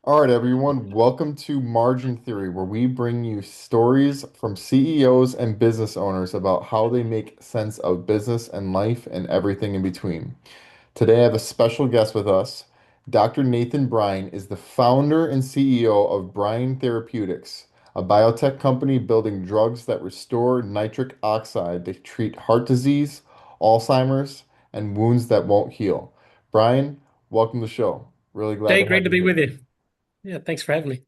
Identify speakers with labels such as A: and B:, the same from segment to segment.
A: All right, everyone, welcome to Margin Theory, where we bring you stories from CEOs and business owners about how they make sense of business and life and everything in between. Today, I have a special guest with us. Dr. Nathan Bryan is the founder and CEO of Bryan Therapeutics, a biotech company building drugs that restore nitric oxide to treat heart disease, Alzheimer's, and wounds that won't heal. Brian, welcome to the show. Really glad
B: Jay,
A: to
B: great
A: have
B: to
A: you
B: be
A: here.
B: with you. Yeah, thanks for having me.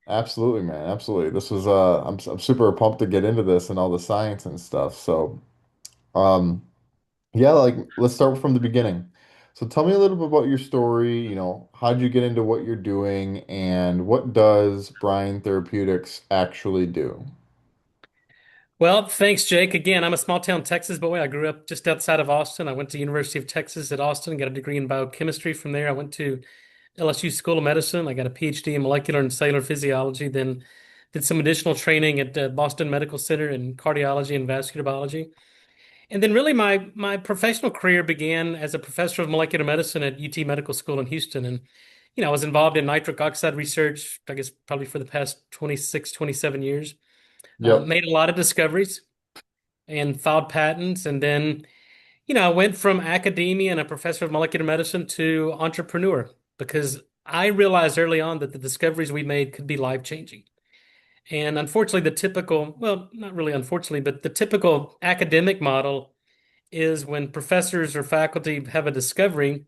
A: Absolutely, man. Absolutely. This was I'm super pumped to get into this and all the science and stuff. So, um yeah, like let's start from the beginning. So tell me a little bit about your story, how'd you get into what you're doing and what does Bryan Therapeutics actually do?
B: Well, thanks, Jake. Again, I'm a small town Texas boy. I grew up just outside of Austin. I went to University of Texas at Austin, got a degree in biochemistry. From there, I went to LSU School of Medicine. I got a PhD in molecular and cellular physiology, then did some additional training at Boston Medical Center in cardiology and vascular biology. And then really my professional career began as a professor of molecular medicine at UT Medical School in Houston. And, I was involved in nitric oxide research, I guess probably for the past 26, 27 years.
A: Yep.
B: Made a lot of discoveries and filed patents. And then, I went from academia and a professor of molecular medicine to entrepreneur because I realized early on that the discoveries we made could be life-changing. And unfortunately, the typical, well, not really unfortunately, but the typical academic model is when professors or faculty have a discovery,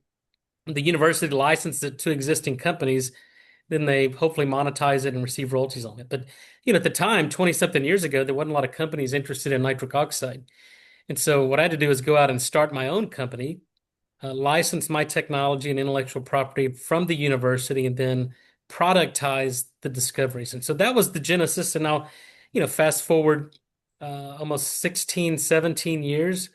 B: the university licenses it to existing companies, then they hopefully monetize it and receive royalties on it. But at the time, 20 something years ago, there wasn't a lot of companies interested in nitric oxide. And so what I had to do is go out and start my own company, license my technology and intellectual property from the university, and then productize the discoveries. And so that was the genesis. And now, fast forward almost 16, 17 years.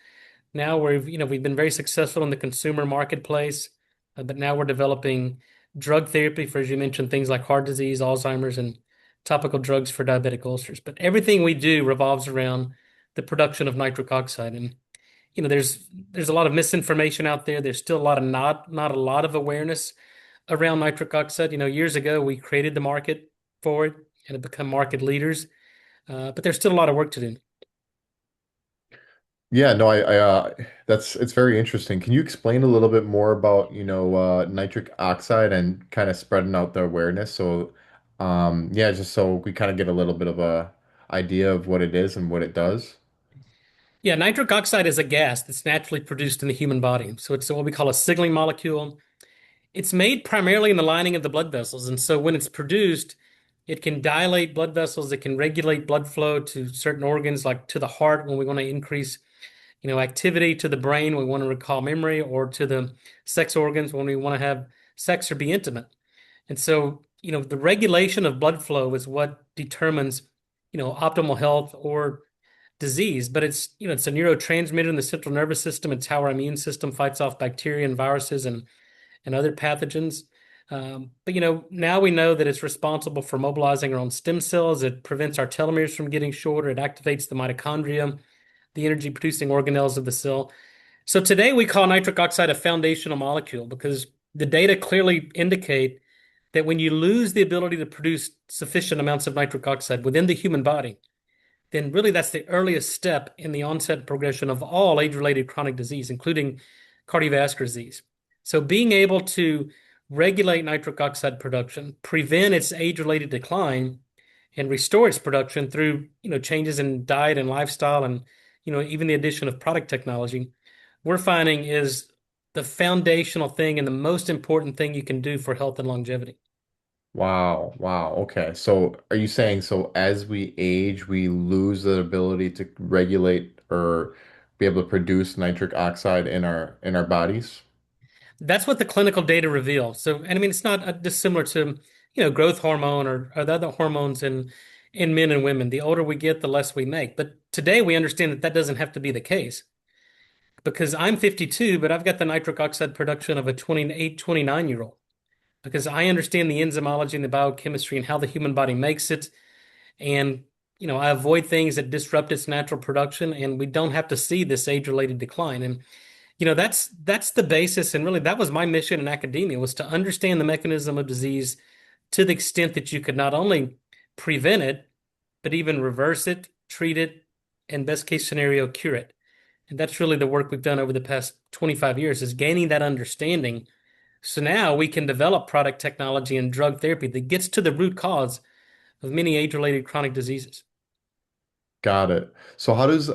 B: Now we've been very successful in the consumer marketplace, but now we're developing drug therapy for, as you mentioned, things like heart disease, Alzheimer's, and topical drugs for diabetic ulcers. But everything we do revolves around the production of nitric oxide. And there's a lot of misinformation out there. There's still a lot of not a lot of awareness around nitric oxide. Years ago we created the market for it and have become market leaders, but there's still a lot of work to do.
A: Yeah, no, that's it's very interesting. Can you explain a little bit more about, nitric oxide and kind of spreading out the awareness? So, yeah, just so we kind of get a little bit of a idea of what it is and what it does.
B: Yeah, nitric oxide is a gas that's naturally produced in the human body. So it's what we call a signaling molecule. It's made primarily in the lining of the blood vessels. And so when it's produced, it can dilate blood vessels. It can regulate blood flow to certain organs, like to the heart when we want to increase, activity, to the brain when we want to recall memory, or to the sex organs when we want to have sex or be intimate. And so, the regulation of blood flow is what determines, optimal health or disease. But it's a neurotransmitter in the central nervous system. It's how our immune system fights off bacteria and viruses and other pathogens. But now we know that it's responsible for mobilizing our own stem cells. It prevents our telomeres from getting shorter. It activates the mitochondria, the energy producing organelles of the cell. So today we call nitric oxide a foundational molecule because the data clearly indicate that when you lose the ability to produce sufficient amounts of nitric oxide within the human body, then really that's the earliest step in the onset and progression of all age-related chronic disease, including cardiovascular disease. So being able to regulate nitric oxide production, prevent its age-related decline, and restore its production through, changes in diet and lifestyle and, even the addition of product technology, we're finding is the foundational thing and the most important thing you can do for health and longevity.
A: Wow, wow. Okay. So are you saying so as we age, we lose the ability to regulate or be able to produce nitric oxide in our bodies?
B: That's what the clinical data reveal. So, and I mean, it's not dissimilar to, growth hormone or the other hormones in men and women. The older we get, the less we make. But today we understand that that doesn't have to be the case because I'm 52, but I've got the nitric oxide production of a 28, 29-year-old because I understand the enzymology and the biochemistry and how the human body makes it. And, I avoid things that disrupt its natural production, and we don't have to see this age-related decline. And that's the basis, and really that was my mission in academia was to understand the mechanism of disease, to the extent that you could not only prevent it, but even reverse it, treat it, and best case scenario, cure it. And that's really the work we've done over the past 25 years is gaining that understanding. So now we can develop product technology and drug therapy that gets to the root cause of many age-related chronic diseases.
A: Got it. So how does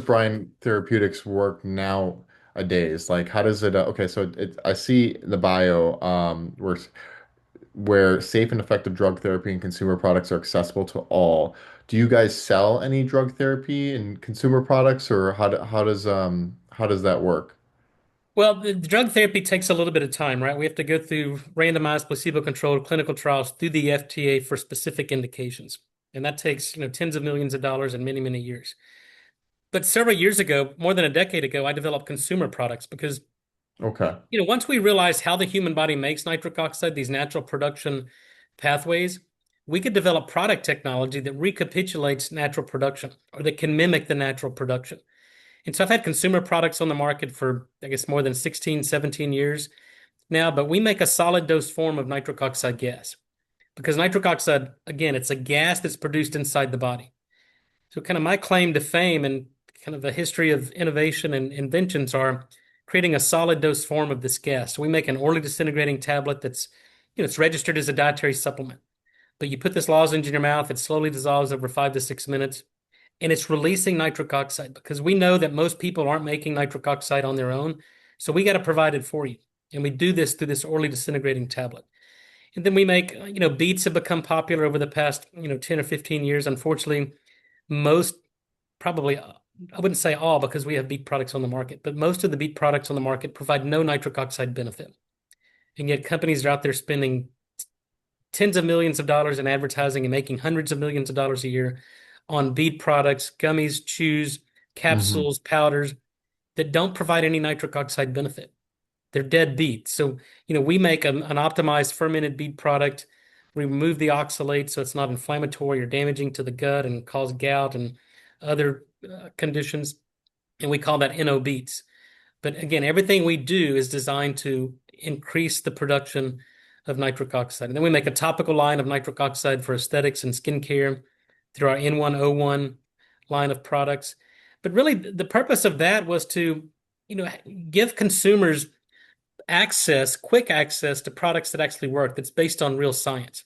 A: Bryan Therapeutics work nowadays? Like how does it okay, so I see in the bio where safe and effective drug therapy and consumer products are accessible to all. Do you guys sell any drug therapy and consumer products, or how does that work?
B: Well, the drug therapy takes a little bit of time, right? We have to go through randomized placebo-controlled clinical trials through the FDA for specific indications. And that takes, tens of millions of dollars and many, many years. But several years ago, more than a decade ago, I developed consumer products because,
A: Okay.
B: once we realized how the human body makes nitric oxide, these natural production pathways, we could develop product technology that recapitulates natural production or that can mimic the natural production. And so I've had consumer products on the market for, I guess, more than 16, 17 years now, but we make a solid dose form of nitric oxide gas because nitric oxide, again, it's a gas that's produced inside the body. So kind of my claim to fame and kind of the history of innovation and inventions are creating a solid dose form of this gas. So we make an orally disintegrating tablet that's, it's registered as a dietary supplement. But you put this lozenge in your mouth, it slowly dissolves over 5 to 6 minutes, and it's releasing nitric oxide because we know that most people aren't making nitric oxide on their own. So we got to provide it for you. And we do this through this orally disintegrating tablet. And then we make, beets have become popular over the past, 10 or 15 years. Unfortunately, most probably, I wouldn't say all because we have beet products on the market, but most of the beet products on the market provide no nitric oxide benefit. And yet companies are out there spending tens of millions of dollars in advertising and making hundreds of millions of dollars a year on beet products, gummies, chews,
A: Hmm.
B: capsules, powders that don't provide any nitric oxide benefit. They're dead beet. So, we make an optimized fermented beet product. We remove the oxalate so it's not inflammatory or damaging to the gut and cause gout and other conditions. And we call that NO beets. But again, everything we do is designed to increase the production of nitric oxide. And then we make a topical line of nitric oxide for aesthetics and skincare through our N101 line of products. But really, the purpose of that was to, give consumers quick access to products that actually work, that's based on real science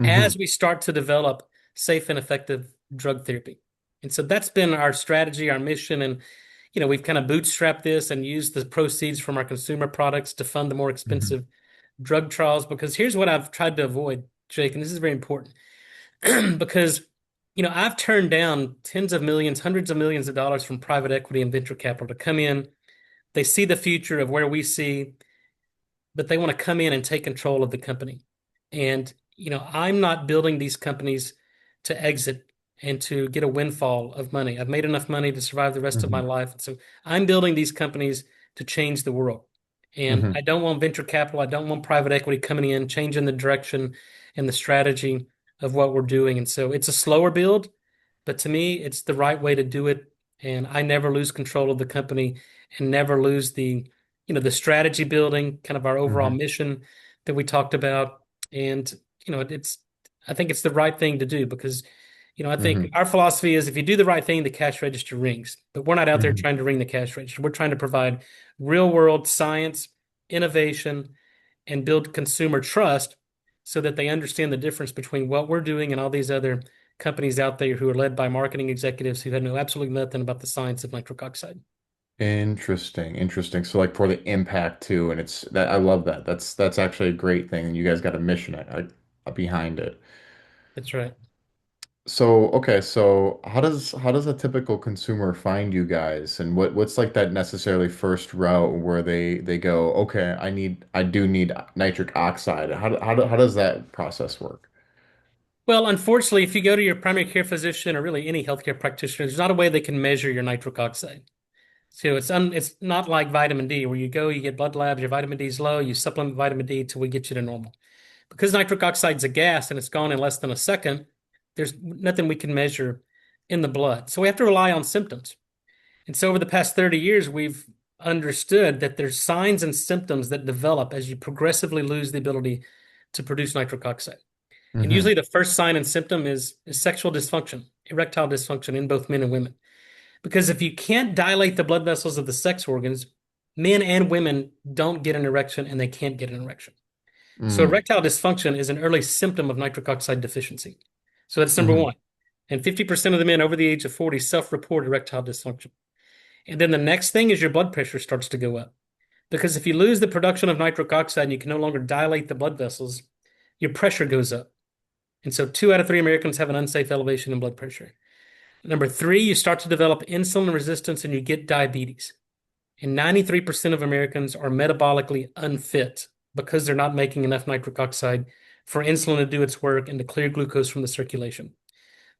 B: as
A: Hmm.
B: we start to develop safe and effective drug therapy. And so that's been our strategy, our mission. And, we've kind of bootstrapped this and used the proceeds from our consumer products to fund the more
A: Hmm.
B: expensive drug trials. Because here's what I've tried to avoid, Jake, and this is very important. Because, I've turned down tens of millions, hundreds of millions of dollars from private equity and venture capital to come in. They see the future of where we see, but they want to come in and take control of the company. And, I'm not building these companies to exit and to get a windfall of money. I've made enough money to survive the rest of my
A: Hmm.
B: life. So I'm building these companies to change the world. And I
A: Hmm.
B: don't want venture capital. I don't want private equity coming in, changing the direction and the strategy of what we're doing. And so it's a slower build, but to me, it's the right way to do it. And I never lose control of the company and never lose the strategy building, kind of our overall
A: Hmm.
B: mission that we talked about. And, I think it's the right thing to do because, I think
A: Hmm.
B: our philosophy is if you do the right thing, the cash register rings. But we're not out there
A: Hmm.
B: trying to ring the cash register. We're trying to provide real world science, innovation, and build consumer trust so that they understand the difference between what we're doing and all these other companies out there who are led by marketing executives who know absolutely nothing about the science of nitric oxide.
A: Interesting, interesting. So like for the impact too, and it's that I love that. That's actually a great thing, and you guys got a mission behind it.
B: That's right.
A: So okay, so how does a typical consumer find you guys, and what's like that necessarily first route where they go, okay, I do need nitric oxide. How does that process work?
B: Well, unfortunately, if you go to your primary care physician or really any healthcare practitioner, there's not a way they can measure your nitric oxide. So it's not like vitamin D where you go, you get blood labs, your vitamin D is low, you supplement vitamin D till we get you to normal. Because nitric oxide's a gas and it's gone in less than a second, there's nothing we can measure in the blood. So we have to rely on symptoms. And so over the past 30 years, we've understood that there's signs and symptoms that develop as you progressively lose the ability to produce nitric oxide. And
A: Mm-hmm.
B: usually the first sign and symptom is sexual dysfunction, erectile dysfunction in both men and women. Because if you can't dilate the blood vessels of the sex organs, men and women don't get an erection and they can't get an erection. So
A: Mm-hmm.
B: erectile dysfunction is an early symptom of nitric oxide deficiency. So that's number one. And 50% of the men over the age of 40 self-report erectile dysfunction. And then the next thing is your blood pressure starts to go up. Because if you lose the production of nitric oxide and you can no longer dilate the blood vessels, your pressure goes up. And so 2 out of 3 Americans have an unsafe elevation in blood pressure. Number three, you start to develop insulin resistance and you get diabetes. And 93% of Americans are metabolically unfit because they're not making enough nitric oxide for insulin to do its work and to clear glucose from the circulation.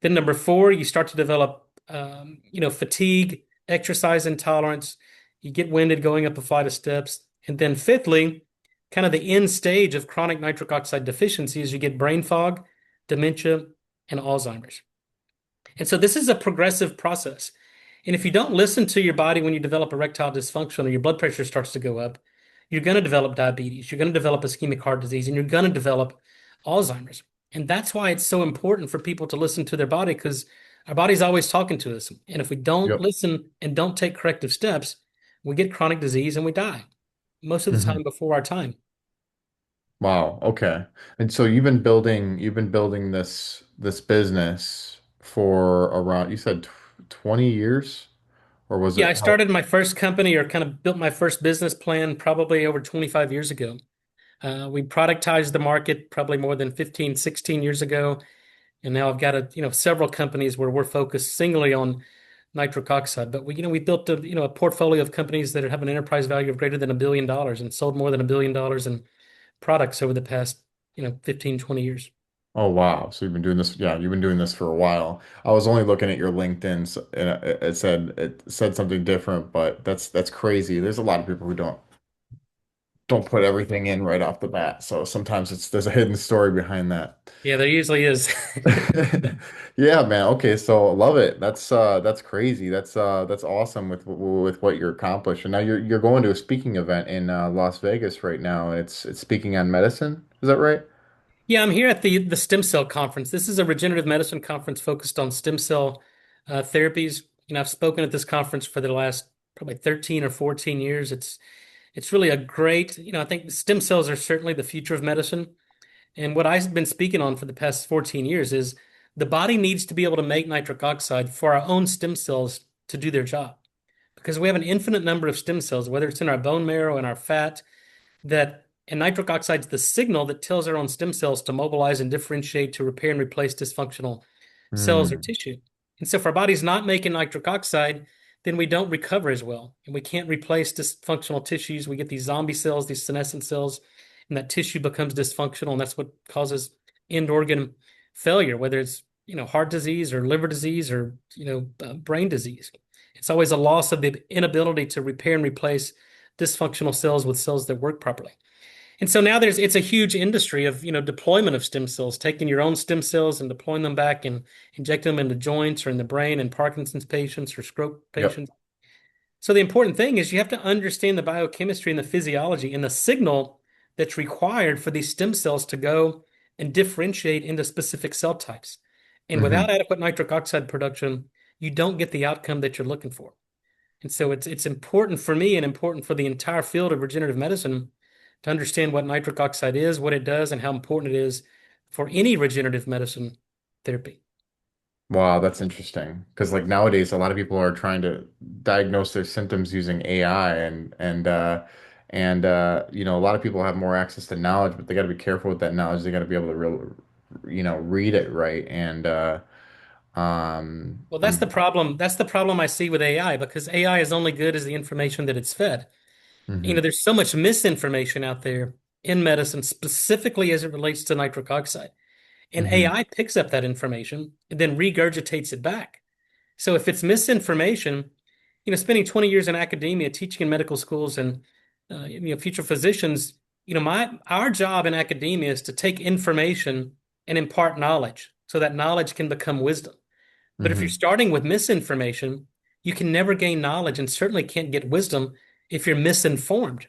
B: Then number four, you start to develop, fatigue, exercise intolerance. You get winded going up a flight of steps. And then fifthly, kind of the end stage of chronic nitric oxide deficiency is you get brain fog, dementia, and Alzheimer's. And so this is a progressive process. And if you don't listen to your body when you develop erectile dysfunction or your blood pressure starts to go up, you're going to develop diabetes, you're going to develop ischemic heart disease, and you're going to develop Alzheimer's. And that's why it's so important for people to listen to their body because our body's always talking to us. And if we don't
A: Yep.
B: listen and don't take corrective steps, we get chronic disease and we die most of the
A: Mm-hmm.
B: time before our time.
A: Wow. Okay. And so you've been building this business for around, you said 20 years, or was
B: Yeah, I
A: it how?
B: started my first company or kind of built my first business plan probably over 25 years ago. We productized the market probably more than 15, 16 years ago. And now I've got several companies where we're focused singly on nitric oxide. But we built a portfolio of companies that have an enterprise value of greater than $1 billion and sold more than $1 billion in products over the past, 15, 20 years.
A: Oh wow. So you've been doing this, yeah, you've been doing this for a while. I was only looking at your LinkedIn and it said something different, but that's crazy. There's a lot of people who don't put everything in right off the bat. So sometimes there's a hidden story behind that.
B: Yeah, there usually is.
A: Yeah, man. Okay, so love it. That's crazy. That's awesome with what you're accomplishing. Now you're going to a speaking event in Las Vegas right now. It's speaking on medicine. Is that right?
B: Yeah, I'm here at the stem cell conference. This is a regenerative medicine conference focused on stem cell therapies. I've spoken at this conference for the last probably 13 or 14 years. It's really a great, I think stem cells are certainly the future of medicine. And what I've been speaking on for the past 14 years is the body needs to be able to make nitric oxide for our own stem cells to do their job. Because we have an infinite number of stem cells, whether it's in our bone marrow and our fat, and nitric oxide is the signal that tells our own stem cells to mobilize and differentiate to repair and replace dysfunctional cells or
A: Hmm.
B: tissue. And so if our body's not making nitric oxide, then we don't recover as well. And we can't replace dysfunctional tissues. We get these zombie cells, these senescent cells, and that tissue becomes dysfunctional. And that's what causes end organ failure, whether it's, heart disease or liver disease or, brain disease. It's always a loss of the inability to repair and replace dysfunctional cells with cells that work properly. And so now it's a huge industry of, deployment of stem cells, taking your own stem cells and deploying them back and injecting them into joints or in the brain in Parkinson's patients or stroke
A: Yep.
B: patients. So the important thing is you have to understand the biochemistry and the physiology and the signal that's required for these stem cells to go and differentiate into specific cell types. And
A: Hmm.
B: without adequate nitric oxide production, you don't get the outcome that you're looking for. And so it's important for me and important for the entire field of regenerative medicine to understand what nitric oxide is, what it does, and how important it is for any regenerative medicine therapy.
A: Wow, that's interesting. Because like nowadays, a lot of people are trying to diagnose their symptoms using AI and a lot of people have more access to knowledge, but they got to be careful with that knowledge. They got to be able to read it right. And
B: Well, that's
A: I'm
B: the problem. That's the problem I see with AI because AI is only good as the information that it's fed.
A: Mhm.
B: There's so much misinformation out there in medicine, specifically as it relates to nitric oxide. And
A: Mhm.
B: AI picks up that information and then regurgitates it back. So if it's misinformation, spending 20 years in academia, teaching in medical schools and future physicians, our job in academia is to take information and impart knowledge so that knowledge can become wisdom. But if you're
A: Mhm.
B: starting with misinformation, you can never gain knowledge and certainly can't get wisdom if you're misinformed.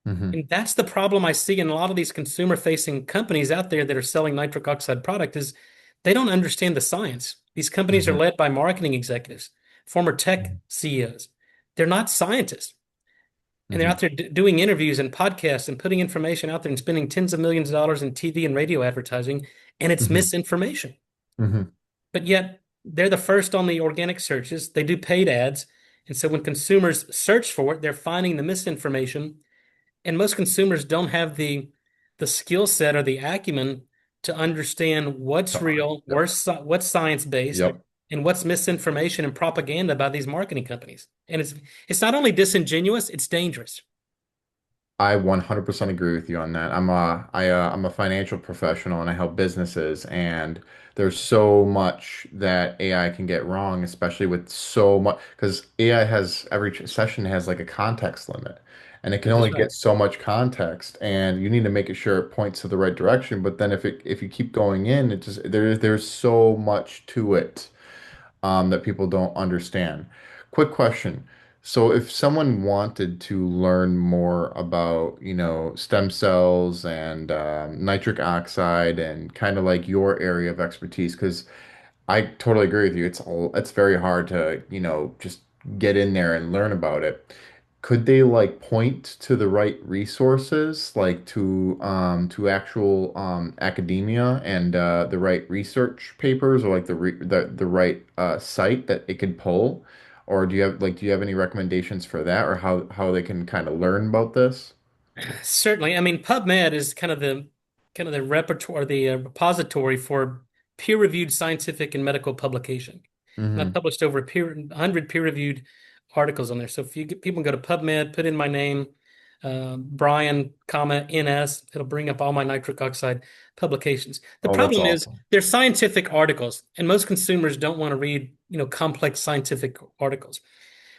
A: Hmm.
B: And that's the problem I see in a lot of these consumer-facing companies out there that are selling nitric oxide product is they don't understand the science. These companies are
A: Hmm.
B: led by marketing executives, former tech CEOs. They're not scientists. And they're
A: Hmm.
B: out there doing interviews and podcasts and putting information out there and spending tens of millions of dollars in TV and radio advertising, and it's
A: Hmm.
B: misinformation.
A: Hmm.
B: But yet they're the first on the organic searches. They do paid ads. And so when consumers search for it, they're finding the misinformation. And most consumers don't have the skill set or the acumen to understand what's real,
A: Yep.
B: what's science based,
A: Yep.
B: and what's misinformation and propaganda by these marketing companies. And it's not only disingenuous, it's dangerous.
A: I 100% agree with you on that. I'm a financial professional and I help businesses, and there's so much that AI can get wrong, especially with so much because AI has every session has like a context limit, and it can only
B: That's right.
A: get so much context, and you need to make it sure it points to the right direction. But then if you keep going in, it just there's so much to it that people don't understand. Quick question. So if someone wanted to learn more about, stem cells and nitric oxide and kind of like your area of expertise, because I totally agree with you. It's very hard to, just get in there and learn about it. Could they like point to the right resources, like to actual academia and the right research papers, or like the right site that it could pull? Or do you have any recommendations for that, or how they can kind of learn about this?
B: Certainly. I mean, PubMed is kind of the repertoire, the repository for peer-reviewed scientific and medical publication. And I've
A: Mm-hmm.
B: published over 100 peer-reviewed articles on there. So if people go to PubMed, put in my name, Bryan, comma NS, it'll bring up all my nitric oxide publications. The
A: Oh, that's
B: problem is
A: awesome.
B: they're scientific articles, and most consumers don't want to read, complex scientific articles.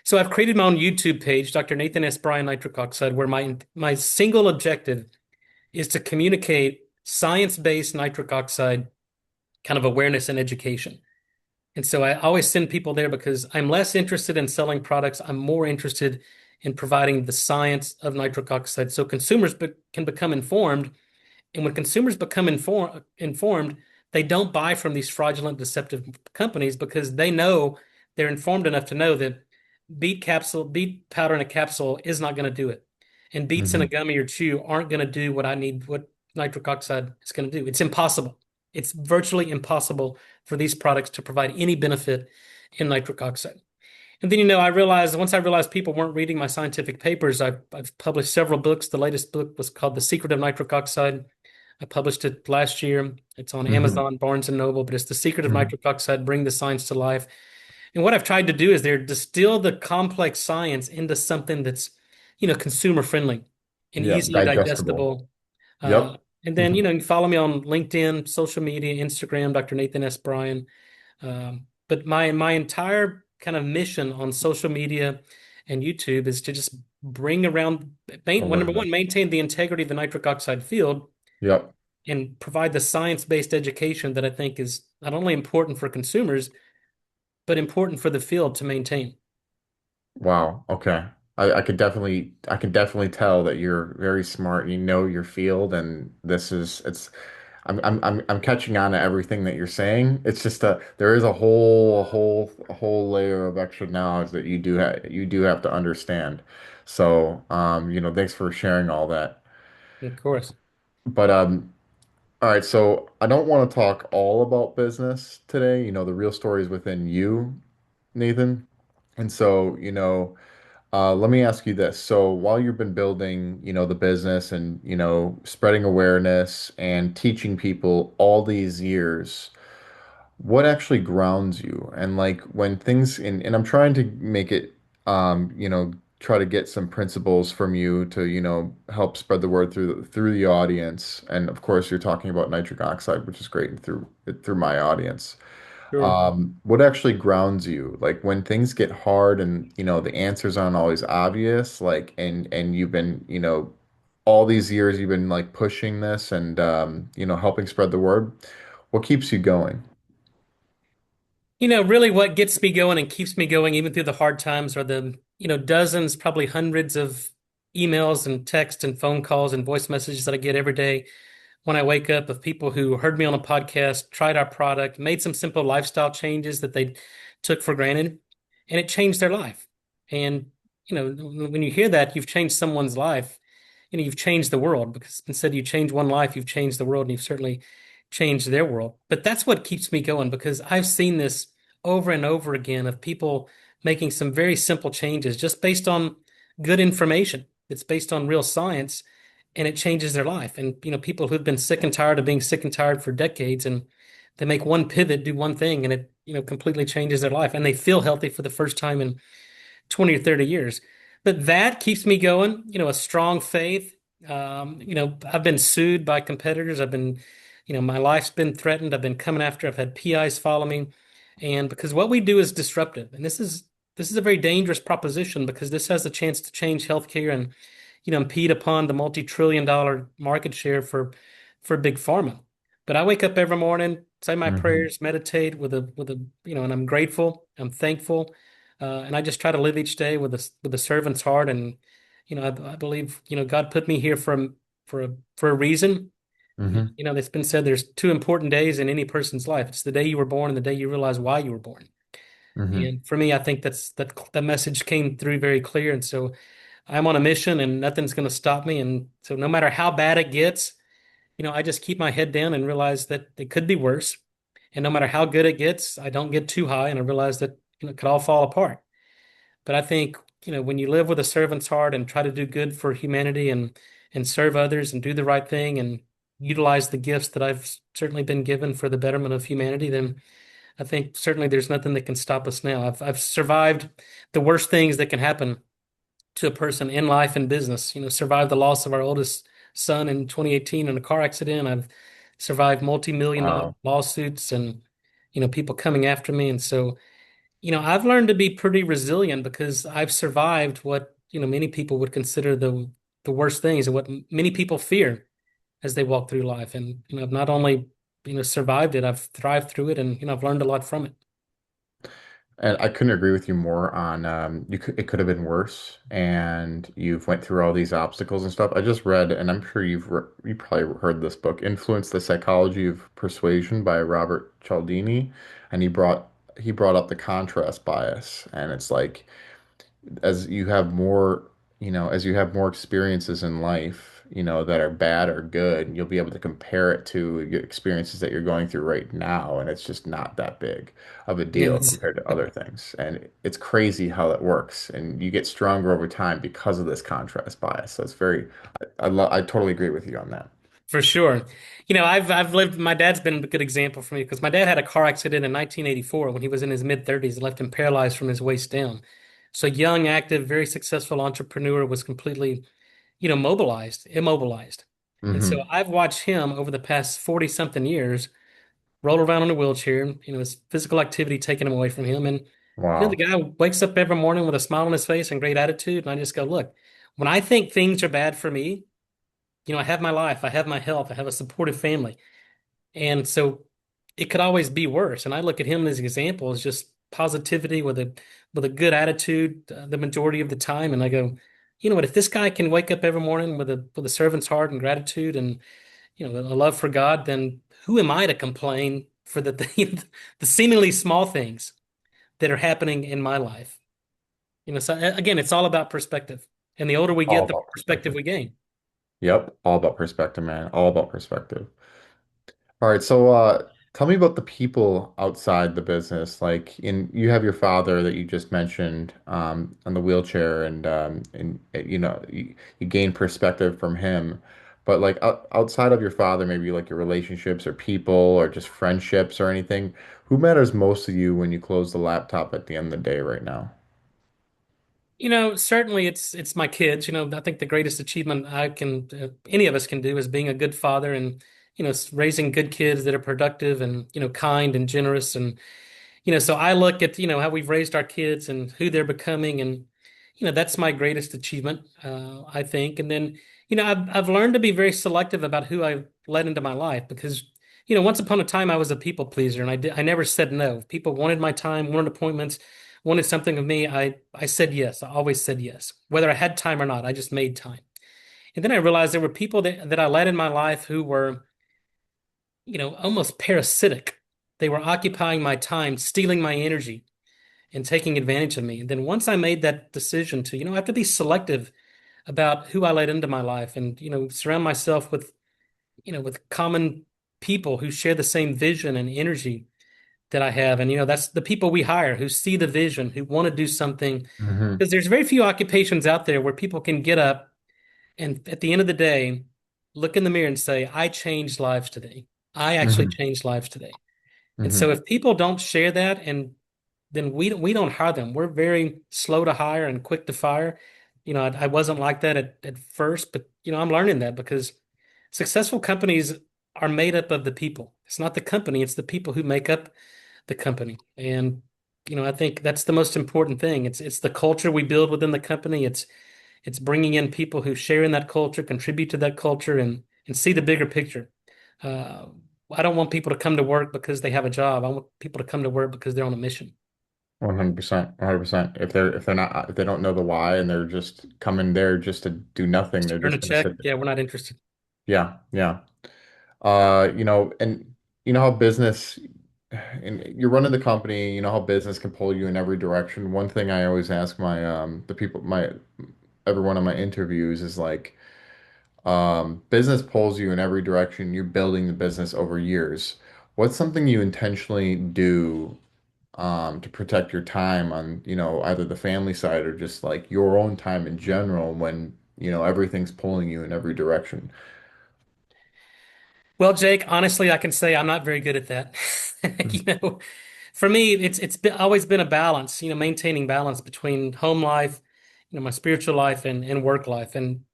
B: So I've created my own YouTube page, Dr. Nathan S. Bryan Nitric Oxide, where my single objective is to communicate science-based nitric oxide kind of awareness and education. And so I always send people there because I'm less interested in selling products. I'm more interested in providing the science of nitric oxide so consumers can become informed. And when consumers become informed, they don't buy from these fraudulent, deceptive companies because they're informed enough to know that beet powder in a capsule is not going to do it. And beets in a
A: Hmm.
B: gummy or chew aren't going to do what nitric oxide is going to do. It's impossible. It's virtually impossible for these products to provide any benefit in nitric oxide. And then, once I realized people weren't reading my scientific papers, I've published several books. The latest book was called The Secret of Nitric Oxide. I published it last year. It's on
A: Hmm.
B: Amazon, Barnes and Noble, but it's The Secret of
A: Hmm.
B: Nitric Oxide, Bring the Science to Life. And what I've tried to do is there distill the complex science into something that's, consumer friendly and
A: Yeah,
B: easily
A: digestible.
B: digestible.
A: Yep.
B: And then, you can follow me on LinkedIn, social media, Instagram, Dr. Nathan S. Bryan. But my entire kind of mission on social media and YouTube is to just bring around, number one,
A: Awareness.
B: maintain the integrity of the nitric oxide field
A: Yep.
B: and provide the science-based education that I think is not only important for consumers, but important for the field to maintain.
A: Wow. Okay. I can definitely tell that you're very smart. You know your field, and I'm catching on to everything that you're saying. It's just there is a whole layer of extra knowledge that you do have to understand. So, thanks for sharing all that.
B: Of course.
A: But all right, so I don't want to talk all about business today. The real story is within you, Nathan. And so, let me ask you this. So while you've been building, the business and, spreading awareness and teaching people all these years, what actually grounds you? And like when things and I'm trying to make it, try to get some principles from you to, help spread the word through the audience. And of course, you're talking about nitric oxide, which is great through my audience.
B: Sure.
A: What actually grounds you? Like when things get hard and the answers aren't always obvious, like and you've been, all these years you've been like pushing this and helping spread the word. What keeps you going?
B: Really what gets me going and keeps me going even through the hard times are the, dozens, probably hundreds of emails and texts and phone calls and voice messages that I get every day when I wake up of people who heard me on a podcast, tried our product, made some simple lifestyle changes that they took for granted, and it changed their life. And, when you hear that you've changed someone's life, you've changed the world because instead you change one life, you've changed the world and you've certainly changed their world. But that's what keeps me going because I've seen this over and over again of people making some very simple changes just based on good information. It's based on real science and it changes their life. And, people who've been sick and tired of being sick and tired for decades and they make one pivot, do one thing, and it, completely changes their life and they feel healthy for the first time in 20 or 30 years. But that keeps me going, a strong faith. I've been sued by competitors. My life's been threatened. I've been coming after. I've had PIs follow me. And because what we do is disruptive. And this is a very dangerous proposition because this has the chance to change healthcare and, impede upon the multi-trillion-dollar market share for big pharma. But I wake up every morning, say my
A: Hmm.
B: prayers, meditate and I'm grateful, I'm thankful. And I just try to live each day with a servant's heart. And I believe God put me here for a reason.
A: Hmm.
B: It's been said there's two important days in any person's life. It's the day you were born and the day you realize why you were born.
A: Hmm.
B: And for me, I think that message came through very clear. And so I'm on a mission, and nothing's going to stop me. And so no matter how bad it gets, I just keep my head down and realize that it could be worse. And no matter how good it gets, I don't get too high, and I realize that it could all fall apart. But I think, when you live with a servant's heart and try to do good for humanity and serve others and do the right thing and utilize the gifts that I've certainly been given for the betterment of humanity, then I think certainly there's nothing that can stop us now. I've survived the worst things that can happen to a person in life and business. Survived the loss of our oldest son in 2018 in a car accident. I've survived multi-million dollar
A: Wow.
B: lawsuits and, people coming after me. And so, I've learned to be pretty resilient because I've survived what, many people would consider the worst things and what many people fear as they walk through life. And, I've not only, survived it, I've thrived through it and, I've learned a lot from it.
A: And I couldn't agree with you more on it could have been worse, and you've went through all these obstacles and stuff. I just read, and I'm sure you probably heard this book, Influence the Psychology of Persuasion by Robert Cialdini, and he brought up the contrast bias, and it's like as you have more, as you have more experiences in life, that are bad or good, you'll be able to compare it to your experiences that you're going through right now, and it's just not that big of a
B: Yeah,
A: deal compared to other things. And it's crazy how that works, and you get stronger over time because of this contrast bias. So it's very, I totally agree with you on that.
B: for sure. I've lived, my dad's been a good example for me because my dad had a car accident in 1984 when he was in his mid 30s and left him paralyzed from his waist down. So young, active, very successful entrepreneur was completely, immobilized. And so
A: Hmm.
B: I've watched him over the past 40 something years roll around in a wheelchair, his physical activity taking him away from him. And, the
A: Wow.
B: guy wakes up every morning with a smile on his face and great attitude. And I just go, look, when I think things are bad for me, I have my life, I have my health, I have a supportive family. And so it could always be worse. And I look at him as an example as just positivity with a good attitude the majority of the time. And I go, you know what, if this guy can wake up every morning with a servant's heart and gratitude and a love for God, then who am I to complain for the seemingly small things that are happening in my life? So again, it's all about perspective. And the older we
A: All
B: get, the
A: about
B: more perspective
A: perspective.
B: we gain.
A: Yep, all about perspective, man. All about perspective. All right, so tell me about the people outside the business. Like, you have your father that you just mentioned on the wheelchair, and you gain perspective from him. But like outside of your father, maybe like your relationships or people or just friendships or anything, who matters most to you when you close the laptop at the end of the day right now?
B: Certainly it's my kids. I think the greatest achievement any of us can do is being a good father and, raising good kids that are productive and, kind and generous. And, so I look at, how we've raised our kids and who they're becoming. And, that's my greatest achievement, I think. And then, I've learned to be very selective about who I let into my life because, once upon a time I was a people pleaser and I never said no. People wanted my time, wanted appointments, wanted something of me, I said yes. I always said yes. Whether I had time or not, I just made time. And then I realized there were people that I led in my life who were, almost parasitic. They were occupying my time, stealing my energy, and taking advantage of me. And then once I made that decision to, I have to be selective about who I let into my life and, surround myself with, with common people who share the same vision and energy that I have. And, that's the people we hire who see the vision, who want to do something.
A: Hmm.
B: Because there's very few occupations out there where people can get up and at the end of the day, look in the mirror and say, I changed lives today. I actually
A: Hmm.
B: changed lives today. And so
A: Hmm.
B: if people don't share that, and then we don't hire them. We're very slow to hire and quick to fire. I wasn't like that at first, but I'm learning that because successful companies are made up of the people. It's not the company, it's the people who make up the company. And I think that's the most important thing. It's the culture we build within the company. It's bringing in people who share in that culture, contribute to that culture, and see the bigger picture. Uh, I don't want people to come to work because they have a job. I want people to come to work because they're on a mission.
A: 100%, 100%. If they're not, if they don't know the why and they're just coming there just to do nothing,
B: Just
A: they're
B: earn a
A: just gonna
B: check.
A: sit there.
B: Yeah, we're not interested.
A: Yeah, yeah. And you know how business and you're running the company, you know how business can pull you in every direction. One thing I always ask my the people my every one of my interviews is like business pulls you in every direction. You're building the business over years. What's something you intentionally do to protect your time on, either the family side or just like your own time in general when, everything's pulling you in every direction?
B: Well, Jake, honestly, I can say I'm not very good at that. You know, for me, always been a balance, maintaining balance between home life, my spiritual life and work life. And,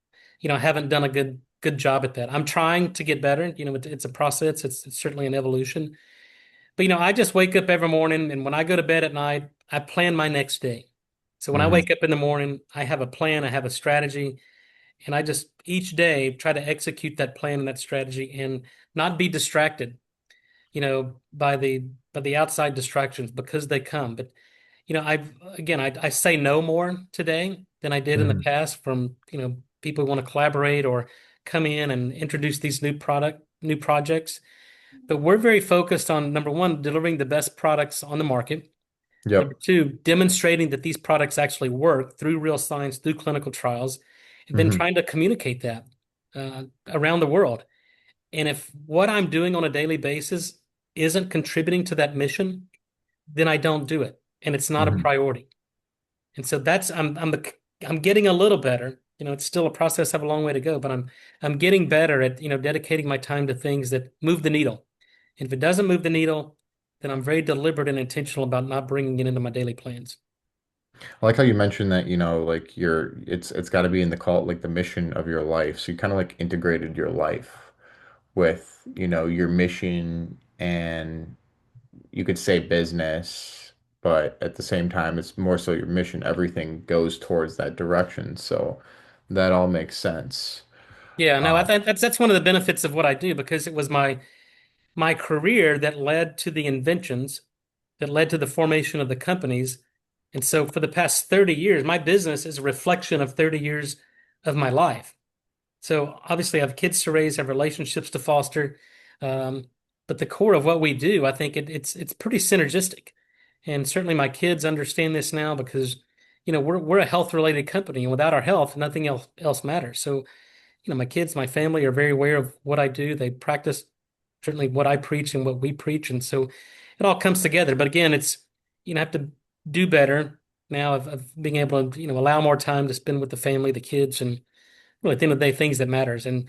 B: I haven't done a good job at that. I'm trying to get better. It's a process. It's certainly an evolution. But, I just wake up every morning and when I go to bed at night, I plan my next day. So when I
A: Hmm.
B: wake up in the morning, I have a plan, I have a strategy. And I just each day try to execute that plan and that strategy and not be distracted, by the outside distractions because they come. But I say no more today than I did in the
A: Hmm.
B: past from, people who want to collaborate or come in and introduce these new projects. But we're very focused on number one, delivering the best products on the market. Number
A: Yep.
B: two, demonstrating that these products actually work through real science, through clinical trials, and then
A: Hmm.
B: trying to communicate that around the world. And if what I'm doing on a daily basis isn't contributing to that mission, then I don't do it, and it's not a
A: Hmm.
B: priority. And so I'm getting a little better. It's still a process. I have a long way to go, but I'm getting better at dedicating my time to things that move the needle. And if it doesn't move the needle, then I'm very deliberate and intentional about not bringing it into my daily plans.
A: I like how you mentioned that, like it's got to be in the cult, like the mission of your life. So you kind of like integrated your life with, your mission and you could say business, but at the same time, it's more so your mission. Everything goes towards that direction. So that all makes sense.
B: Yeah, no, I
A: Um,
B: think that's one of the benefits of what I do because it was my career that led to the inventions that led to the formation of the companies. And so for the past 30 years, my business is a reflection of 30 years of my life. So obviously I have kids to raise, I have relationships to foster. Um, but the core of what we do, I think it's pretty synergistic. And certainly my kids understand this now because, we're a health related company and without our health, nothing else matters. So my kids, my family are very aware of what I do. They practice certainly what I preach and what we preach. And so it all comes together. But again, I have to do better now of being able to, allow more time to spend with the family, the kids, and really at the end of the day, things that matters. And,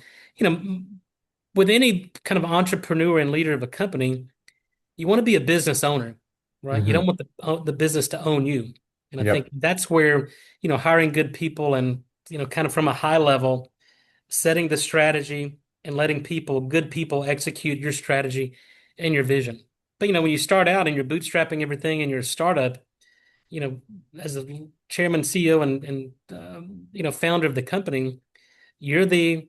B: with any kind of entrepreneur and leader of a company, you want to be a business owner, right? You don't
A: mhm.
B: want the business to own you. And I think
A: Yep.
B: that's where, hiring good people and, kind of from a high level, setting the strategy and letting good people execute your strategy and your vision. But when you start out and you're bootstrapping everything in your startup, you know, as a chairman, CEO, and founder of the company, you're the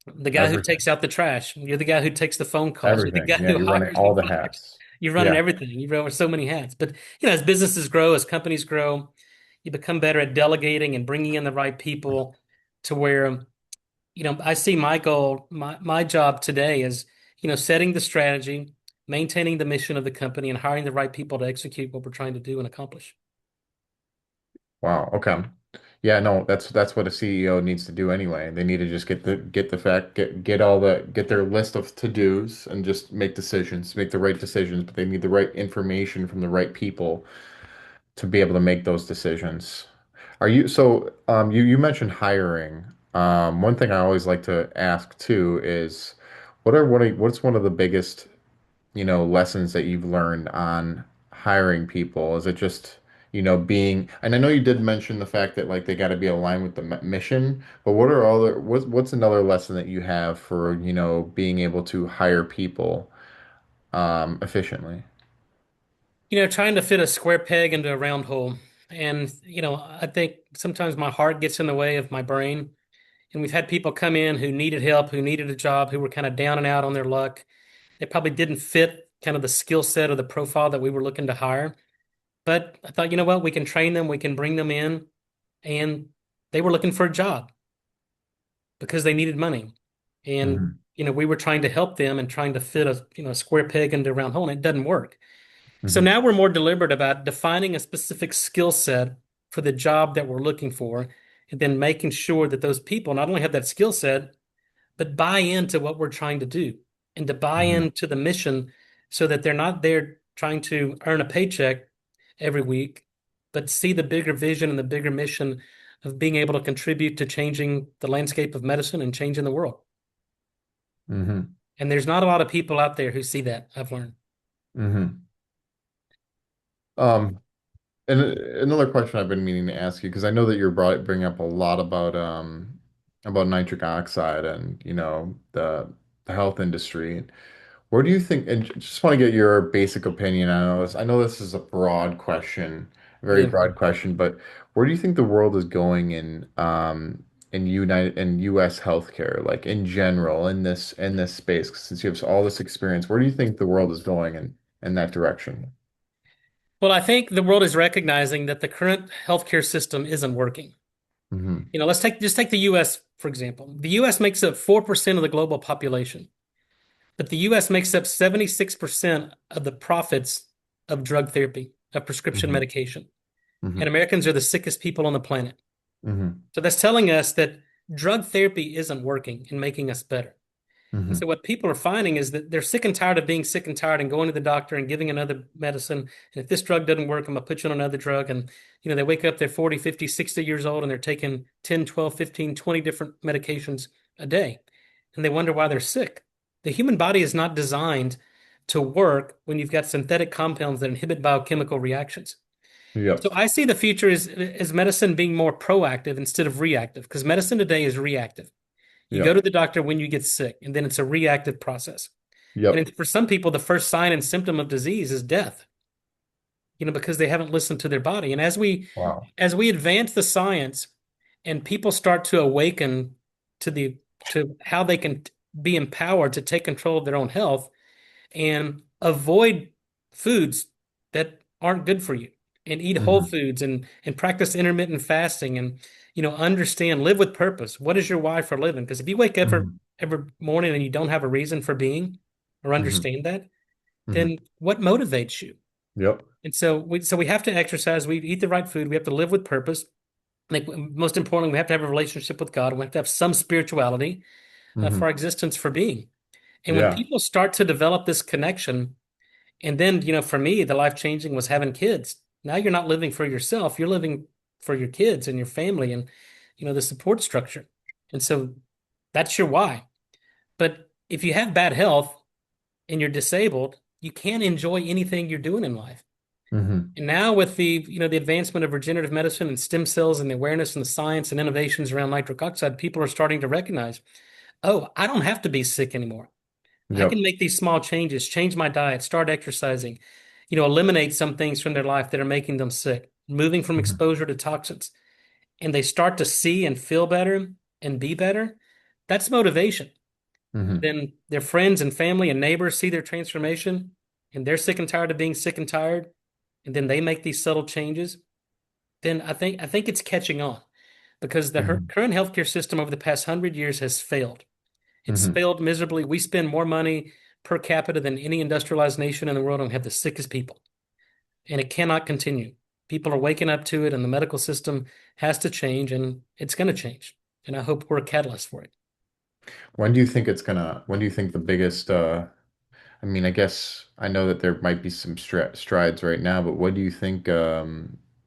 B: guy who
A: Everything.
B: takes out the trash. You're the guy who takes the phone calls. You're the
A: Everything.
B: guy
A: Yeah,
B: who
A: you're running
B: hires and
A: all the
B: fires.
A: hats.
B: You're running
A: Yeah.
B: everything. You wear so many hats. But as businesses grow, as companies grow, you become better at delegating and bringing in the right people to where, I see my goal, my job today is, setting the strategy, maintaining the mission of the company, and hiring the right people to execute what we're trying to do and accomplish.
A: Wow. Okay. Yeah, no, that's what a CEO needs to do anyway. They need to just get their list of to-dos and just make decisions, make the right decisions, but they need the right information from the right people to be able to make those decisions. You mentioned hiring. One thing I always like to ask too is what's one of the biggest lessons that you've learned on hiring people? Is it just, and I know you did mention the fact that like they got to be aligned with the mission, but what's another lesson that you have for, being able to hire people efficiently?
B: Trying to fit a square peg into a round hole. And, I think sometimes my heart gets in the way of my brain. And we've had people come in who needed help, who needed a job, who were kind of down and out on their luck. They probably didn't fit kind of the skill set or the profile that we were looking to hire. But I thought, you know what? We can train them, we can bring them in. And they were looking for a job because they needed money. And,
A: Hmm.
B: we were trying to help them and trying to fit a square peg into a round hole, and it doesn't work. So
A: Hmm.
B: now we're more deliberate about defining a specific skill set for the job that we're looking for, and then making sure that those people not only have that skill set, but buy into what we're trying to do and to buy
A: Hmm.
B: into the mission so that they're not there trying to earn a paycheck every week, but see the bigger vision and the bigger mission of being able to contribute to changing the landscape of medicine and changing the world.
A: Hmm.
B: And there's not a lot of people out there who see that, I've learned.
A: Hmm. Um, and another question I've been meaning to ask you, because I know that bringing up a lot about nitric oxide and the health industry. Where do you think, and just want to get your basic opinion on this. I know this is a broad question, a very
B: Yeah.
A: broad question, but where do you think the world is going in US healthcare, like in general, in this space, since you have all this experience, where do you think the world is going in that direction?
B: Well, I think the world is recognizing that the current healthcare system isn't working.
A: Hmm.
B: Let's take the US, for example. The US makes up 4% of the global population, but the US makes up 76% of the profits of drug therapy, of prescription
A: Hmm.
B: medication. And
A: Hmm.
B: Americans are the sickest people on the planet.
A: Hmm.
B: So that's telling us that drug therapy isn't working and making us better. And so
A: Hmm.
B: what people are finding is that they're sick and tired of being sick and tired and going to the doctor and giving another medicine. And if this drug doesn't work, I'm gonna put you on another drug. And, they wake up, they're 40, 50, 60 years old, and they're taking 10, 12, 15, 20 different medications a day. And they wonder why they're sick. The human body is not designed to work when you've got synthetic compounds that inhibit biochemical reactions.
A: Yep.
B: So I see the future as medicine being more proactive instead of reactive, because medicine today is reactive. You go
A: Yep.
B: to the doctor when you get sick, and then it's a reactive process. And
A: Yep.
B: for some people, the first sign and symptom of disease is death, because they haven't listened to their body. And
A: Wow.
B: as we advance the science and people start to awaken to the to how they can be empowered to take control of their own health and avoid foods that aren't good for you and eat whole
A: Hmm.
B: foods and practice intermittent fasting and understand, live with purpose. What is your why for living? Because if you wake up
A: Hmm.
B: every morning and you don't have a reason for being or
A: Hmm.
B: understand that,
A: Hmm.
B: then what motivates you?
A: Yep.
B: And so we have to exercise, we eat the right food, we have to live with purpose. I think most importantly, we have to have a relationship with God. We have to have some spirituality for
A: Hmm.
B: our existence, for being. And when
A: Yeah.
B: people start to develop this connection, and then, for me, the life changing was having kids. Now you're not living for yourself, you're living for your kids and your family and, the support structure. And so that's your why. But if you have bad health and you're disabled, you can't enjoy anything you're doing in life.
A: Hmm.
B: And now with the advancement of regenerative medicine and stem cells and the awareness and the science and innovations around nitric oxide, people are starting to recognize, oh, I don't have to be sick anymore. I can
A: Yep.
B: make these small changes, change my diet, start exercising, eliminate some things from their life that are making them sick, moving from
A: Hmm.
B: exposure to toxins, and they start to see and feel better and be better. That's motivation.
A: Hmm.
B: Then their friends and family and neighbors see their transformation, and they're sick and tired of being sick and tired, and then they make these subtle changes, then I think it's catching on because the
A: Hmm.
B: current healthcare system over the past 100 years has failed. It's
A: Hmm.
B: failed miserably. We spend more money per capita than any industrialized nation in the world and have the sickest people. And it cannot continue. People are waking up to it, and the medical system has to change, and it's going to change. And I hope we're a catalyst for it.
A: When do you think the biggest, I mean, I guess I know that there might be some strides right now, but what do you think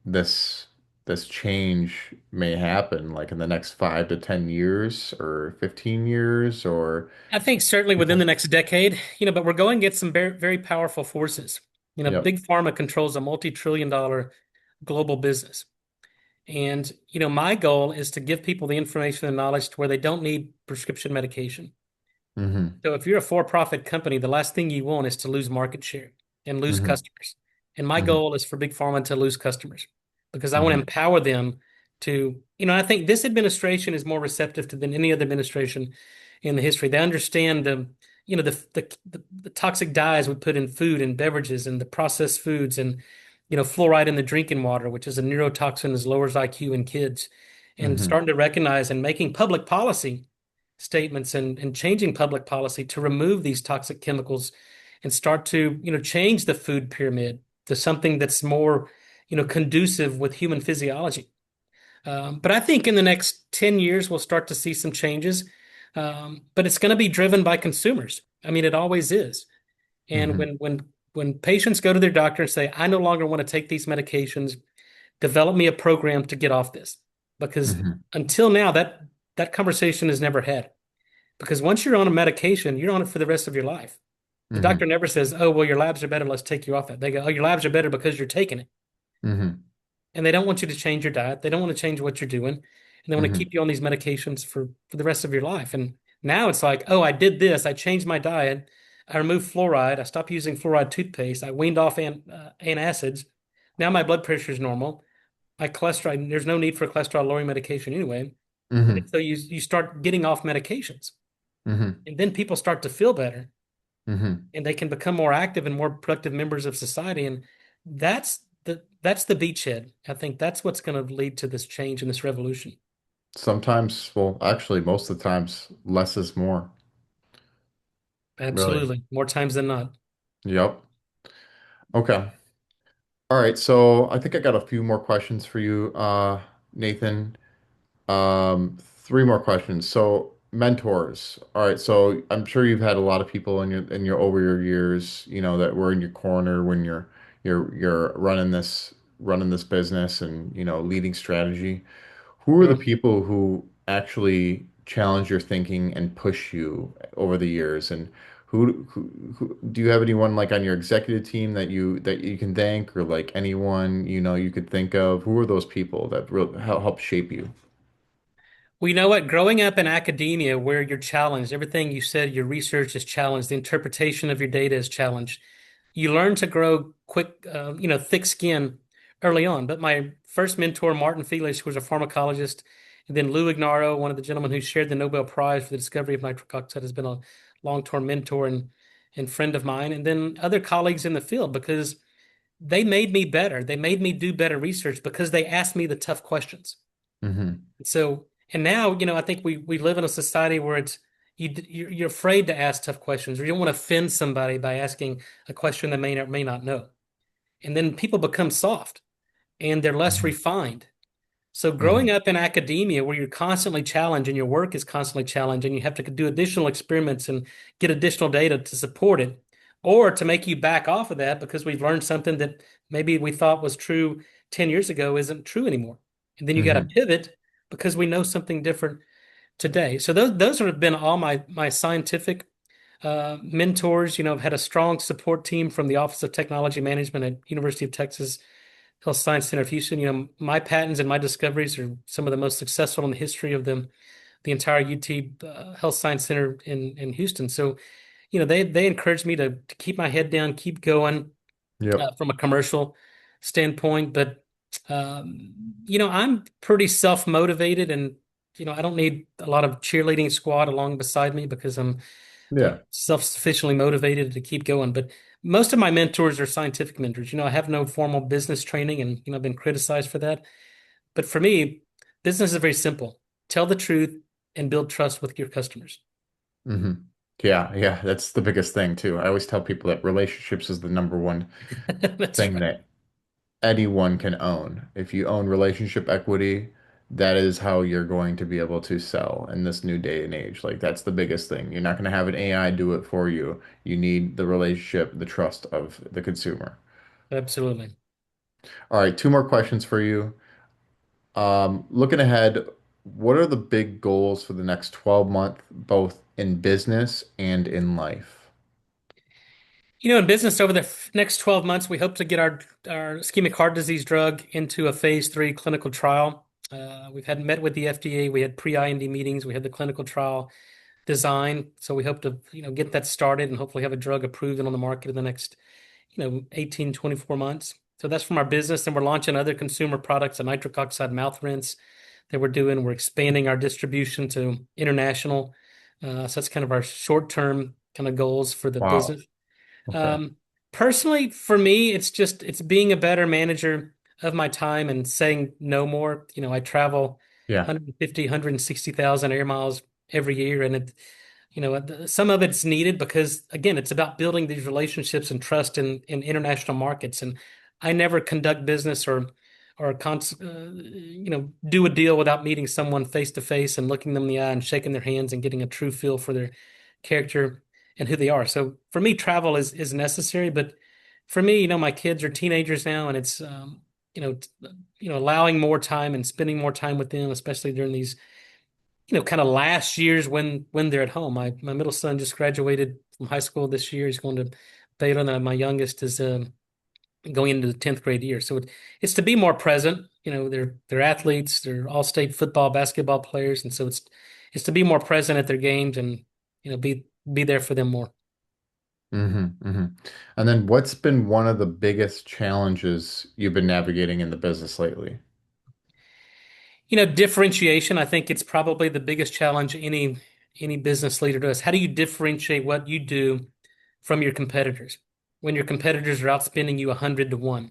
A: this this change may happen like in the next 5 to 10 years or 15 years or
B: I think certainly within the next decade, but we're going against some very, very powerful forces.
A: Yep.
B: Big pharma controls a multi-trillion-dollar global business. And, my goal is to give people the information and knowledge to where they don't need prescription medication.
A: Hmm.
B: So if you're a for-profit company, the last thing you want is to lose market share and lose
A: Hmm.
B: customers. And my
A: Hmm.
B: goal is for big pharma to lose customers because I want to
A: Hmm.
B: empower them to, I think this administration is more receptive to than any other administration in the history. They understand the toxic dyes we put in food and beverages and the processed foods and fluoride in the drinking water, which is a neurotoxin that lowers IQ in kids, and
A: Hmm.
B: starting to recognize and making public policy statements and changing public policy to remove these toxic chemicals and start to, change the food pyramid to something that's more, conducive with human physiology. But I think in the next 10 years, we'll start to see some changes. But it's going to be driven by consumers. I mean, it always is. And
A: Hmm.
B: when patients go to their doctor and say, I no longer want to take these medications, develop me a program to get off this. Because
A: Hmm.
B: until now, that conversation is never had. Because once you're on a medication, you're on it for the rest of your life. The doctor
A: Hmm.
B: never says, "Oh, well, your labs are better. Let's take you off it." They go, "Oh, your labs are better because you're taking it."
A: Hmm.
B: And they don't want you to change your diet. They don't want to change what you're doing. And they want to
A: Hmm.
B: keep you on these medications for the rest of your life. And now it's like, "Oh, I did this. I changed my diet. I removed fluoride. I stopped using fluoride toothpaste. I weaned off antacids. Now my blood pressure is normal. My cholesterol, there's no need for cholesterol lowering medication anyway." And
A: Hmm.
B: so you start getting off medications.
A: Hmm.
B: And then people start to feel better
A: Hmm.
B: and they can become more active and more productive members of society. And that's the beachhead. I think that's what's going to lead to this change and this revolution.
A: Sometimes, well, actually, most of the times, less is more. Really.
B: Absolutely. More times than not.
A: Yep. Okay. All right. So I think I got a few more questions for you, Nathan. Three more questions. So mentors. All right. So I'm sure you've had a lot of people in your over your years, that were in your corner when you're running this business and, leading strategy. Who are the
B: Sure.
A: people who actually challenge your thinking and push you over the years? And who do you have anyone like on your executive team that you can thank or like anyone, you could think of? Who are those people that really help shape you?
B: Well, you know what? Growing up in academia where you're challenged, everything you said, your research is challenged, the interpretation of your data is challenged. You learn to grow quick, thick skin early on. But my first mentor, Martin Felix, who was a pharmacologist, and then Lou Ignarro, one of the gentlemen who shared the Nobel Prize for the discovery of nitric oxide, has been a long-term mentor and friend of mine. And then other colleagues in the field because they made me better. They made me do better research because they asked me the tough questions.
A: Hmm.
B: So, and now, I think we live in a society where you're afraid to ask tough questions, or you don't want to offend somebody by asking a question they may or may not know. And then people become soft and they're less
A: Hmm.
B: refined. So growing
A: Hmm.
B: up in academia where you're constantly challenged and your work is constantly challenged and you have to do additional experiments and get additional data to support it or to make you back off of that because we've learned something that maybe we thought was true 10 years ago isn't true anymore. And then you got to
A: Hmm.
B: pivot because we know something different today. So those have been all my scientific mentors. I've had a strong support team from the Office of Technology Management at University of Texas Health Science Center of Houston. My patents and my discoveries are some of the most successful in the history of the entire UT Health Science Center in Houston. So, they encouraged me to keep my head down, keep going
A: Yep.
B: from a commercial standpoint. But I'm pretty self-motivated, and I don't need a lot of cheerleading squad along beside me because I'm
A: Yeah.
B: self-sufficiently motivated to keep going. But Most of my mentors are scientific mentors. I have no formal business training and, I've been criticized for that. But for me, business is very simple. Tell the truth and build trust with your customers.
A: Hmm. Yeah, yeah, that's the biggest thing too. I always tell people that relationships is the number one
B: That's
A: thing
B: right.
A: that anyone can own. If you own relationship equity, that is how you're going to be able to sell in this new day and age. Like that's the biggest thing. You're not going to have an AI do it for you. You need the relationship, the trust of the consumer.
B: Absolutely.
A: All right, two more questions for you. Looking ahead, what are the big goals for the next 12 months, both in business and in life?
B: In business over the next 12 months, we hope to get our ischemic heart disease drug into a phase 3 clinical trial. We've had met with the FDA. We had pre-IND meetings. We had the clinical trial design. So we hope to, get that started and hopefully have a drug approved and on the market in the next, 18, 24 months. So that's from our business. And we're launching other consumer products, a nitric oxide mouth rinse that we're doing. We're expanding our distribution to international. So that's kind of our short-term kind of goals for the
A: Wow.
B: business.
A: Okay.
B: Um, Personally, for me, it's being a better manager of my time and saying no more. I travel
A: Yeah.
B: 150, 160,000 air miles every year, and some of it's needed because again, it's about building these relationships and trust in international markets. And I never conduct business or do a deal without meeting someone face to face and looking them in the eye and shaking their hands and getting a true feel for their character and who they are. So for me, travel is necessary, but for me, my kids are teenagers now, and it's you know, t- allowing more time and spending more time with them, especially during these kind of last years when they're at home. My middle son just graduated from high school this year. He's going to Baylor, and my youngest is going into the 10th grade year. So it's to be more present. They're athletes, they're all-state football, basketball players, and so it's to be more present at their games and be there for them more.
A: Hmm. And then what's been one of the biggest challenges you've been navigating in the business lately?
B: Differentiation, I think it's probably the biggest challenge any business leader does. How do you differentiate what you do from your competitors when your competitors are outspending you 100 to 1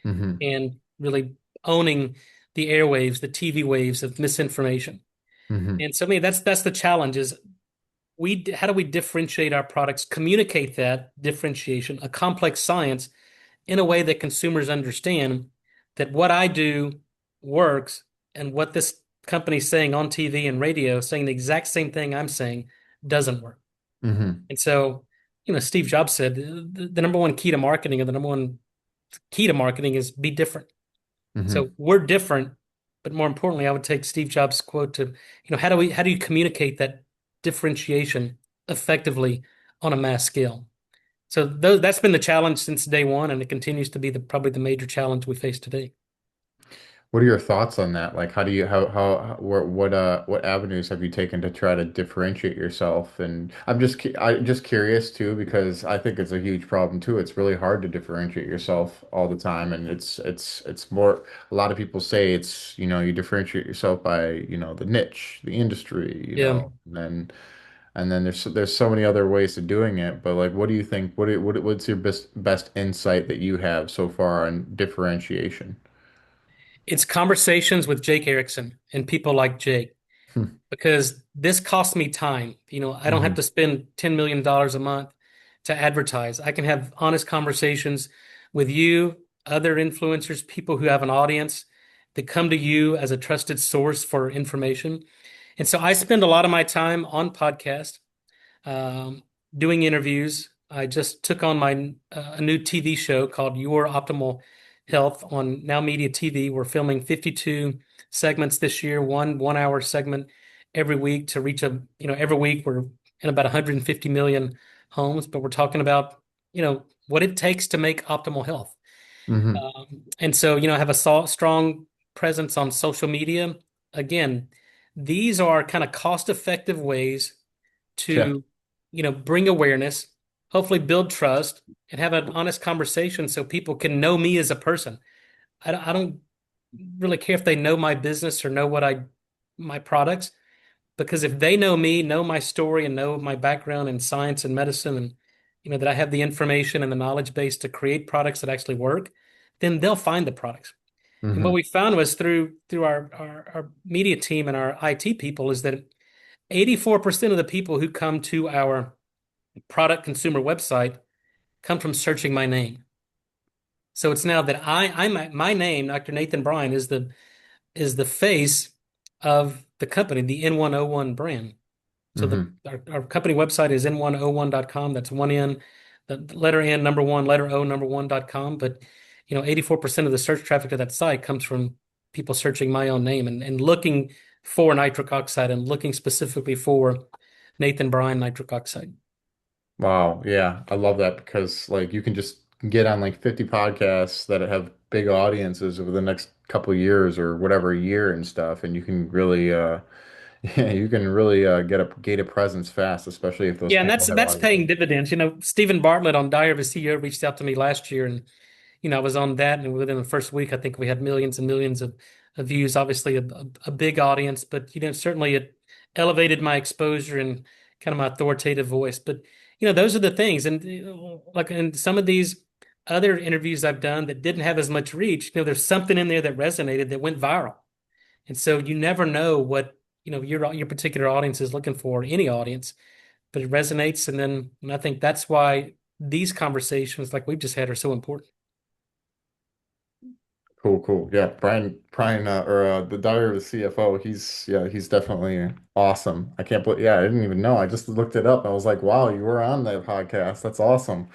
A: Hmm.
B: and really owning the airwaves, the TV waves of misinformation?
A: Hmm.
B: And so, I mean, that's the challenge is how do we differentiate our products, communicate that differentiation, a complex science in a way that consumers understand that what I do works and what this company's saying on TV and radio, saying the exact same thing I'm saying, doesn't work.
A: Hmm.
B: And so, Steve Jobs said the number one key to marketing, or the number one key to marketing, is be different. So
A: Hmm.
B: we're different, but more importantly, I would take Steve Jobs' quote to, how do you communicate that differentiation effectively on a mass scale? So that's been the challenge since day one, and it continues to be probably the major challenge we face today.
A: What are your thoughts on that? Like, how do you what avenues have you taken to try to differentiate yourself? And I'm just curious too because I think it's a huge problem too. It's really hard to differentiate yourself all the time, and it's more. A lot of people say it's you differentiate yourself by the niche, the industry,
B: Yeah.
A: and then there's so many other ways of doing it. But like, what do you think? What's your best insight that you have so far on differentiation?
B: It's conversations with Jake Erickson and people like Jake, because this costs me time. I don't have
A: Hmm.
B: to spend $10 million a month to advertise. I can have honest conversations with you, other influencers, people who have an audience that come to you as a trusted source for information. And so I spend a lot of my time on podcast, um, doing interviews. I just took on a new TV show called Your Optimal Health on Now Media TV. We're filming 52 segments this year, one hour segment every week to reach every week we're in about 150 million homes, but we're talking about, what it takes to make optimal health.
A: Hmm.
B: And so, I have a strong presence on social media. Again, these are kind of cost-effective ways
A: Yeah.
B: to, bring awareness, hopefully build trust, and have an honest conversation so people can know me as a person. I don't really care if they know my business or know my products, because if they know me, know my story, and know my background in science and medicine that I have the information and the knowledge base to create products that actually work, then they'll find the products. And what
A: Hmm.
B: we found was through our media team and our IT people is that 84% of the people who come to our product consumer website come from searching my name. So it's now that my name, Dr. Nathan Bryan, is the face of the company, the N101 brand. So
A: Hmm.
B: our company website is n101.com. That's one N, the letter N, number one, letter O, number one.com. But 84% of the search traffic to that site comes from people searching my own name and looking for nitric oxide and looking specifically for Nathan Bryan nitric oxide.
A: Wow, yeah, I love that because like you can just get on like 50 podcasts that have big audiences over the next couple of years or whatever year and stuff, and you can really yeah, you can really get a presence fast, especially if those
B: Yeah, and
A: people have
B: that's
A: audience.
B: paying dividends. Stephen Bartlett on Diary of a CEO reached out to me last year, and I was on that, and within the first week, I think we had millions and millions of views. Obviously, a big audience, but certainly it elevated my exposure and kind of my authoritative voice. But those are the things, and like in some of these other interviews I've done that didn't have as much reach, there's something in there that resonated that went viral, and so you never know what your particular audience is looking for, any audience, but it resonates, and I think that's why these conversations like we've just had are so important.
A: Cool, cool. Yeah, Brian, or the Diary of the CFO. He's definitely awesome. I can't believe. Yeah, I didn't even know. I just looked it up. I was like, wow, you were on that podcast. That's awesome.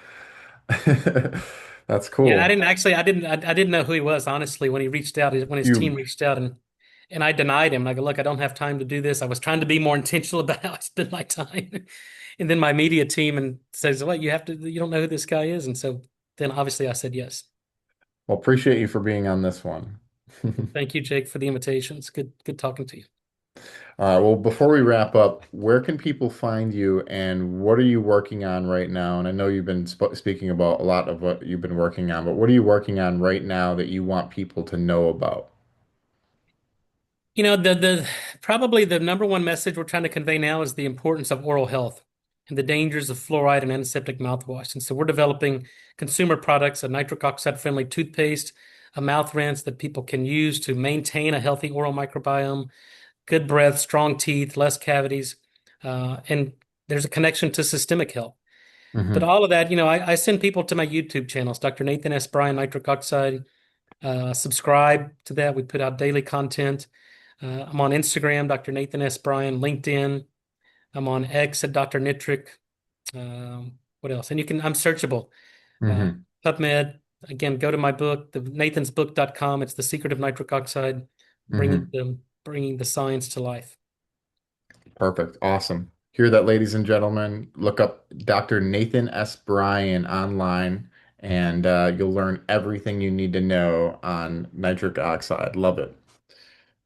A: That's
B: Yeah,
A: cool.
B: I didn't know who he was, honestly, when he reached out, when his team
A: You,
B: reached out, and I denied him. I go, look, I don't have time to do this. I was trying to be more intentional about how I spend my time. And then my media team and says, well, you don't know who this guy is. And so then obviously I said yes.
A: well, appreciate you for being on this one.
B: Thank you, Jake, for the invitation. It's good talking to you.
A: All right. Well, before we wrap up, where can people find you and what are you working on right now? And I know you've been speaking about a lot of what you've been working on, but what are you working on right now that you want people to know about?
B: The probably the number one message we're trying to convey now is the importance of oral health and the dangers of fluoride and antiseptic mouthwash. And so we're developing consumer products, a nitric oxide friendly toothpaste, a mouth rinse that people can use to maintain a healthy oral microbiome, good breath, strong teeth, less cavities, and there's a connection to systemic health. But
A: Hmm.
B: all of that, I send people to my YouTube channels, Dr. Nathan S. Bryan, nitric oxide. Subscribe to that. We put out daily content. I'm on Instagram, Dr. Nathan S. Bryan, LinkedIn. I'm on X at Dr. Nitric. What else? And I'm searchable. Uh,
A: Hmm.
B: PubMed. Again, go to my book, the nathansbook.com. It's The Secret of Nitric Oxide,
A: Hmm.
B: bringing the science to life.
A: Perfect. Awesome. Hear that, ladies and gentlemen. Look up Dr. Nathan S. Bryan online and you'll learn everything you need to know on nitric oxide. Love it.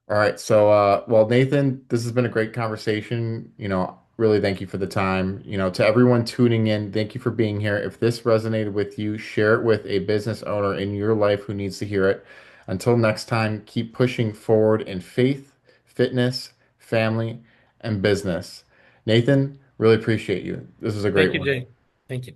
A: All right. So, well, Nathan, this has been a great conversation. Really thank you for the time. To everyone tuning in, thank you for being here. If this resonated with you, share it with a business owner in your life who needs to hear it. Until next time, keep pushing forward in faith, fitness, family, and business. Nathan, really appreciate you. This is a
B: Thank
A: great
B: you,
A: one.
B: Jay. Thank you.